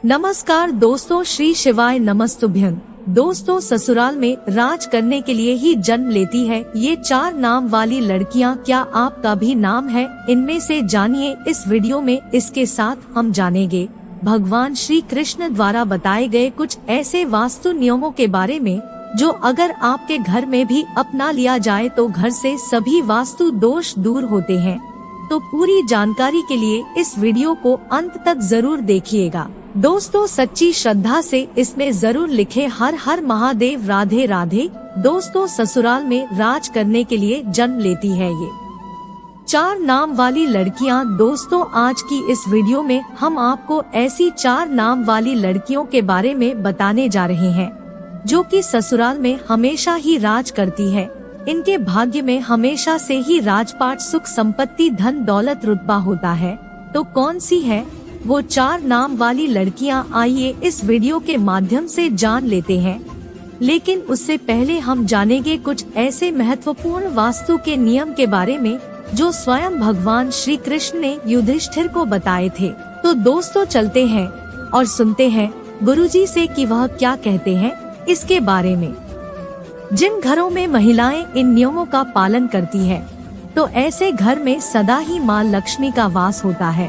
नमस्कार दोस्तों, श्री शिवाय नमस्तुभ्यं। दोस्तों, ससुराल में राज करने के लिए ही जन्म लेती है ये 4 नाम वाली लड़कियां। क्या आपका भी नाम है इनमें से? जानिए इस वीडियो में। इसके साथ हम जानेंगे भगवान श्री कृष्ण द्वारा बताए गए कुछ ऐसे वास्तु नियमों के बारे में जो अगर आपके घर में भी अपना लिया जाए तो घर से सभी वास्तु दोष दूर होते हैं। तो पूरी जानकारी के लिए इस वीडियो को अंत तक जरूर देखिएगा। दोस्तों, सच्ची श्रद्धा से इसमें जरूर लिखे हर हर महादेव, राधे राधे। दोस्तों, ससुराल में राज करने के लिए जन्म लेती है ये 4 नाम वाली लड़कियां। दोस्तों, आज की इस वीडियो में हम आपको ऐसी 4 नाम वाली लड़कियों के बारे में बताने जा रहे हैं जो कि ससुराल में हमेशा ही राज करती है। इनके भाग्य में हमेशा से ही राजपाट, सुख, संपत्ति, धन, दौलत, रुतबा होता है। तो कौन सी है वो 4 नाम वाली लड़कियां? आइए इस वीडियो के माध्यम से जान लेते हैं। लेकिन उससे पहले हम जानेंगे कुछ ऐसे महत्वपूर्ण वास्तु के नियम के बारे में जो स्वयं भगवान श्री कृष्ण ने युधिष्ठिर को बताए थे। तो दोस्तों, चलते हैं और सुनते हैं गुरुजी से कि वह क्या कहते हैं इसके बारे में। जिन घरों में महिलाएं इन नियमों का पालन करती है तो ऐसे घर में सदा ही माँ लक्ष्मी का वास होता है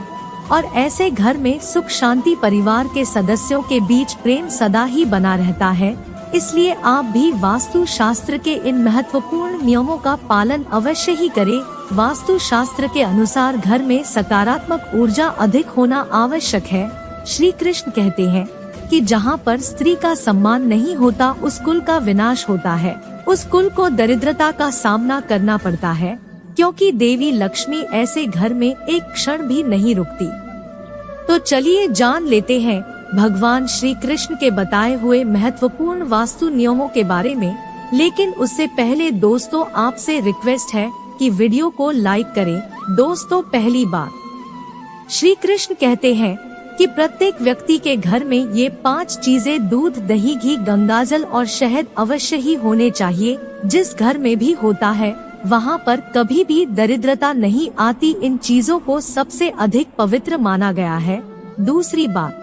और ऐसे घर में सुख शांति, परिवार के सदस्यों के बीच प्रेम सदा ही बना रहता है। इसलिए आप भी वास्तु शास्त्र के इन महत्वपूर्ण नियमों का पालन अवश्य ही करें। वास्तु शास्त्र के अनुसार घर में सकारात्मक ऊर्जा अधिक होना आवश्यक है। श्री कृष्ण कहते हैं कि जहाँ पर स्त्री का सम्मान नहीं होता उस कुल का विनाश होता है, उस कुल को दरिद्रता का सामना करना पड़ता है, क्योंकि देवी लक्ष्मी ऐसे घर में एक क्षण भी नहीं रुकती। तो चलिए जान लेते हैं भगवान श्री कृष्ण के बताए हुए महत्वपूर्ण वास्तु नियमों के बारे में। लेकिन उससे पहले दोस्तों, आपसे रिक्वेस्ट है कि वीडियो को लाइक करें। दोस्तों, पहली बात, श्री कृष्ण कहते हैं कि प्रत्येक व्यक्ति के घर में ये 5 चीजें दूध, दही, घी, गंगाजल और शहद अवश्य ही होने चाहिए। जिस घर में भी होता है वहाँ पर कभी भी दरिद्रता नहीं आती। इन चीजों को सबसे अधिक पवित्र माना गया है। दूसरी बात,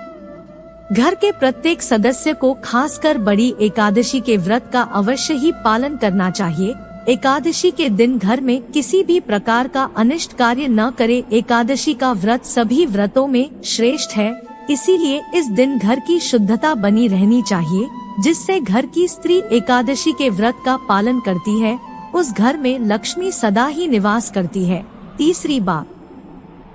घर के प्रत्येक सदस्य को खासकर बड़ी एकादशी के व्रत का अवश्य ही पालन करना चाहिए। एकादशी के दिन घर में किसी भी प्रकार का अनिष्ट कार्य न करे। एकादशी का व्रत सभी व्रतों में श्रेष्ठ है, इसीलिए इस दिन घर की शुद्धता बनी रहनी चाहिए। जिससे घर की स्त्री एकादशी के व्रत का पालन करती है उस घर में लक्ष्मी सदा ही निवास करती है। तीसरी बात,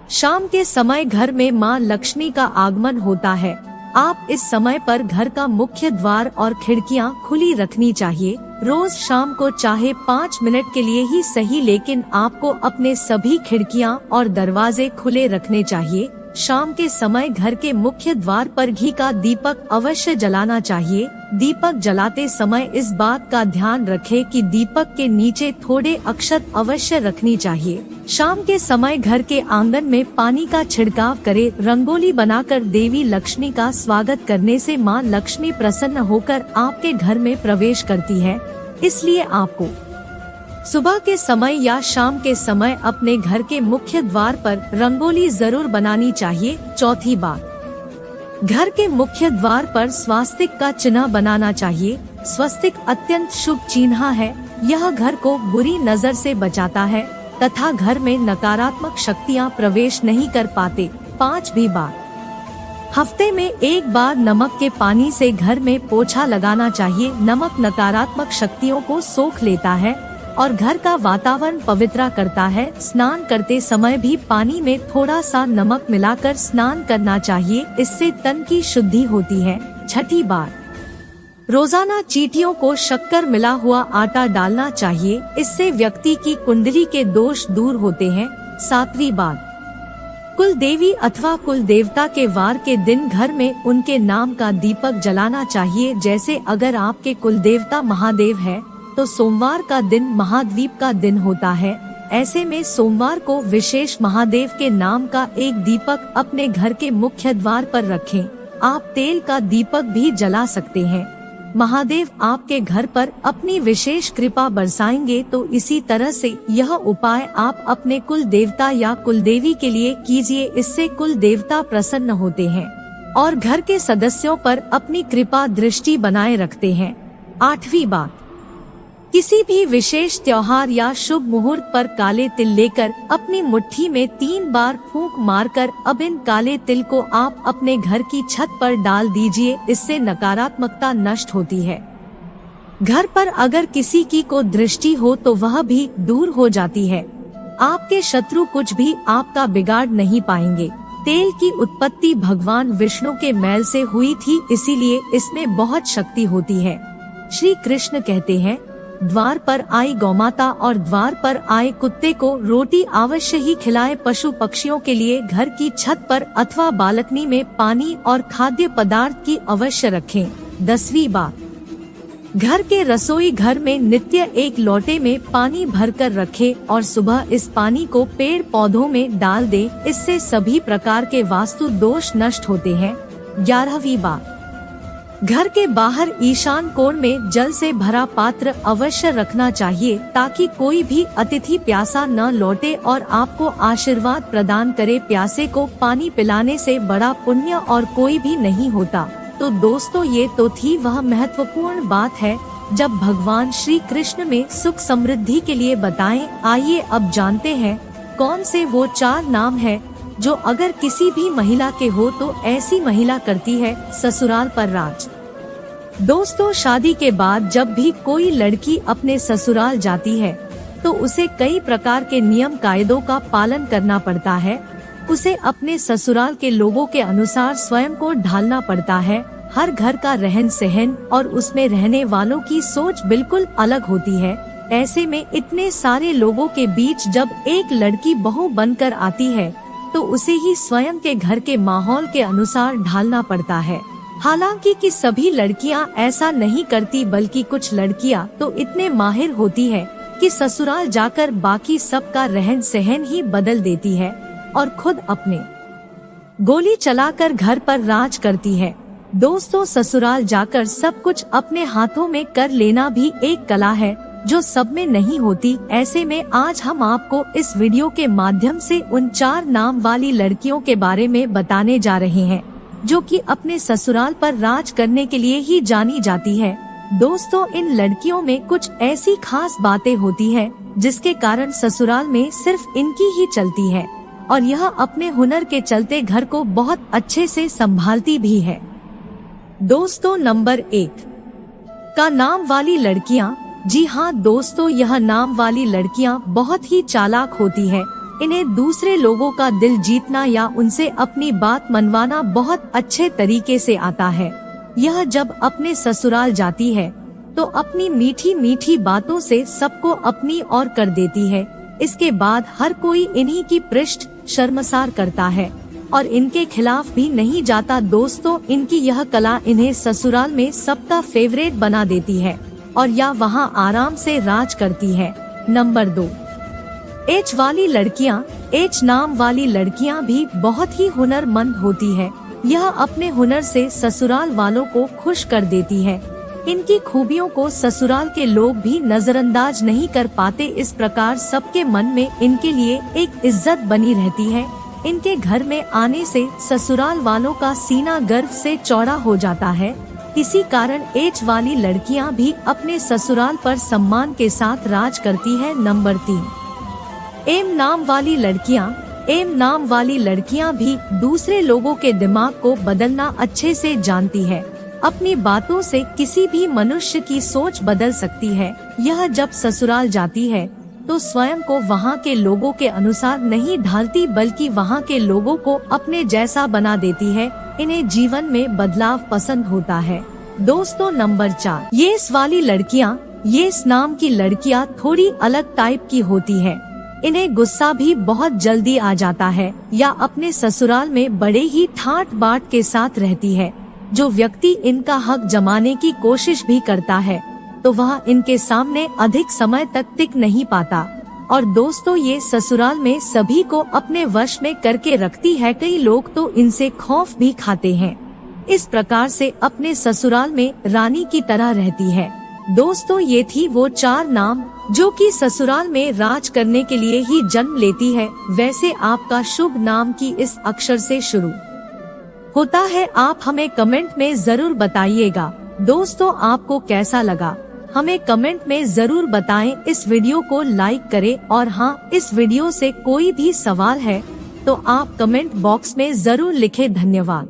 शाम के समय घर में माँ लक्ष्मी का आगमन होता है। आप इस समय पर घर का मुख्य द्वार और खिड़कियाँ खुली रखनी चाहिए। रोज शाम को चाहे 5 मिनट के लिए ही सही, लेकिन आपको अपने सभी खिड़कियाँ और दरवाजे खुले रखने चाहिए। शाम के समय घर के मुख्य द्वार पर घी का दीपक अवश्य जलाना चाहिए। दीपक जलाते समय इस बात का ध्यान रखें कि दीपक के नीचे थोड़े अक्षत अवश्य रखनी चाहिए। शाम के समय घर के आंगन में पानी का छिड़काव करें। रंगोली बनाकर देवी लक्ष्मी का स्वागत करने से माँ लक्ष्मी प्रसन्न होकर आपके घर में प्रवेश करती है। इसलिए आपको सुबह के समय या शाम के समय अपने घर के मुख्य द्वार पर रंगोली जरूर बनानी चाहिए। चौथी बात, घर के मुख्य द्वार पर स्वास्तिक का चिन्ह बनाना चाहिए। स्वस्तिक अत्यंत शुभ चिन्ह है। यह घर को बुरी नजर से बचाता है तथा घर में नकारात्मक शक्तियाँ प्रवेश नहीं कर पाते। 5वीं बात, हफ्ते में 1 बार नमक के पानी से घर में पोछा लगाना चाहिए। नमक नकारात्मक शक्तियों को सोख लेता है और घर का वातावरण पवित्र करता है। स्नान करते समय भी पानी में थोड़ा सा नमक मिलाकर स्नान करना चाहिए, इससे तन की शुद्धि होती है। 6ठी बात, रोजाना चींटियों को शक्कर मिला हुआ आटा डालना चाहिए, इससे व्यक्ति की कुंडली के दोष दूर होते हैं। 7वीं बात, कुल देवी अथवा कुल देवता के वार के दिन घर में उनके नाम का दीपक जलाना चाहिए। जैसे अगर आपके कुल देवता महादेव है तो सोमवार का दिन महाद्वीप का दिन होता है। ऐसे में सोमवार को विशेष महादेव के नाम का एक दीपक अपने घर के मुख्य द्वार पर रखें। आप तेल का दीपक भी जला सकते हैं। महादेव आपके घर पर अपनी विशेष कृपा बरसाएंगे। तो इसी तरह से यह उपाय आप अपने कुल देवता या कुल देवी के लिए कीजिए, इससे कुल देवता प्रसन्न होते हैं। और घर के सदस्यों पर अपनी कृपा दृष्टि बनाए रखते हैं। 8वीं बात, किसी भी विशेष त्योहार या शुभ मुहूर्त पर काले तिल लेकर अपनी मुट्ठी में 3 बार फूंक मारकर अब इन काले तिल को आप अपने घर की छत पर डाल दीजिए। इससे नकारात्मकता नष्ट होती है। घर पर अगर किसी की को दृष्टि हो तो वह भी दूर हो जाती है। आपके शत्रु कुछ भी आपका बिगाड़ नहीं पाएंगे। तेल की उत्पत्ति भगवान विष्णु के मैल से हुई थी, इसीलिए इसमें बहुत शक्ति होती है। श्री कृष्ण कहते हैं, द्वार पर आई गौमाता और द्वार पर आए कुत्ते को रोटी अवश्य ही खिलाएं। पशु पक्षियों के लिए घर की छत पर अथवा बालकनी में पानी और खाद्य पदार्थ की अवश्य रखें। 10वीं बात, घर के रसोई घर में नित्य एक लोटे में पानी भरकर रखें और सुबह इस पानी को पेड़ पौधों में डाल दें। इससे सभी प्रकार के वास्तु दोष नष्ट होते हैं। 11वीं बात, घर के बाहर ईशान कोण में जल से भरा पात्र अवश्य रखना चाहिए ताकि कोई भी अतिथि प्यासा न लौटे और आपको आशीर्वाद प्रदान करे। प्यासे को पानी पिलाने से बड़ा पुण्य और कोई भी नहीं होता। तो दोस्तों, ये तो थी वह महत्वपूर्ण बात है जब भगवान श्री कृष्ण में सुख समृद्धि के लिए बताएं। आइए अब जानते हैं कौन से वो 4 नाम है जो अगर किसी भी महिला के हो तो ऐसी महिला करती है ससुराल पर राज। दोस्तों, शादी के बाद जब भी कोई लड़की अपने ससुराल जाती है तो उसे कई प्रकार के नियम कायदों का पालन करना पड़ता है। उसे अपने ससुराल के लोगों के अनुसार स्वयं को ढालना पड़ता है। हर घर का रहन सहन और उसमें रहने वालों की सोच बिल्कुल अलग होती है। ऐसे में इतने सारे लोगों के बीच जब एक लड़की बहू बनकर आती है तो उसे ही स्वयं के घर के माहौल के अनुसार ढालना पड़ता है। हालांकि कि सभी लड़कियां ऐसा नहीं करती, बल्कि कुछ लड़कियां तो इतने माहिर होती है कि ससुराल जाकर बाकी सबका रहन सहन ही बदल देती है और खुद अपने गोली चलाकर घर पर राज करती है। दोस्तों, ससुराल जाकर सब कुछ अपने हाथों में कर लेना भी एक कला है जो सब में नहीं होती। ऐसे में आज हम आपको इस वीडियो के माध्यम से उन 4 नाम वाली लड़कियों के बारे में बताने जा रहे हैं जो कि अपने ससुराल पर राज करने के लिए ही जानी जाती है। दोस्तों, इन लड़कियों में कुछ ऐसी खास बातें होती है जिसके कारण ससुराल में सिर्फ इनकी ही चलती है और यह अपने हुनर के चलते घर को बहुत अच्छे से संभालती भी है। दोस्तों, नंबर 1 का नाम वाली लड़कियां। जी हाँ दोस्तों, यह नाम वाली लड़कियां बहुत ही चालाक होती है। इन्हें दूसरे लोगों का दिल जीतना या उनसे अपनी बात मनवाना बहुत अच्छे तरीके से आता है। यह जब अपने ससुराल जाती है तो अपनी मीठी मीठी बातों से सबको अपनी ओर कर देती है। इसके बाद हर कोई इन्हीं की पृष्ठ शर्मसार करता है और इनके खिलाफ भी नहीं जाता। दोस्तों, इनकी यह कला इन्हें ससुराल में सबका फेवरेट बना देती है और या वहाँ आराम से राज करती है। नंबर 2 एच वाली लड़कियाँ। एच नाम वाली लड़कियाँ भी बहुत ही हुनरमंद होती है। यह अपने हुनर से ससुराल वालों को खुश कर देती है। इनकी खूबियों को ससुराल के लोग भी नजरअंदाज नहीं कर पाते। इस प्रकार सबके मन में इनके लिए एक इज्जत बनी रहती है। इनके घर में आने से ससुराल वालों का सीना गर्व से चौड़ा हो जाता है। इसी कारण एच वाली लड़कियां भी अपने ससुराल पर सम्मान के साथ राज करती है। नंबर 3 एम नाम वाली लड़कियां। एम नाम वाली लड़कियां भी दूसरे लोगों के दिमाग को बदलना अच्छे से जानती है। अपनी बातों से किसी भी मनुष्य की सोच बदल सकती है। यह जब ससुराल जाती है तो स्वयं को वहाँ के लोगों के अनुसार नहीं ढालती, बल्कि वहाँ के लोगों को अपने जैसा बना देती है। इन्हें जीवन में बदलाव पसंद होता है। दोस्तों, नंबर 4 येस वाली लड़कियाँ। येस नाम की लड़कियाँ थोड़ी अलग टाइप की होती है। इन्हें गुस्सा भी बहुत जल्दी आ जाता है या अपने ससुराल में बड़े ही ठाट बाट के साथ रहती है। जो व्यक्ति इनका हक जमाने की कोशिश भी करता है तो वह इनके सामने अधिक समय तक टिक नहीं पाता। और दोस्तों, ये ससुराल में सभी को अपने वश में करके रखती है। कई लोग तो इनसे खौफ भी खाते हैं। इस प्रकार से अपने ससुराल में रानी की तरह रहती है। दोस्तों, ये थी वो 4 नाम जो कि ससुराल में राज करने के लिए ही जन्म लेती है। वैसे आपका शुभ नाम की इस अक्षर से शुरू होता है, आप हमें कमेंट में जरूर बताइएगा। दोस्तों, आपको कैसा लगा हमें कमेंट में जरूर बताएं। इस वीडियो को लाइक करें और हाँ, इस वीडियो से कोई भी सवाल है तो आप कमेंट बॉक्स में जरूर लिखें। धन्यवाद।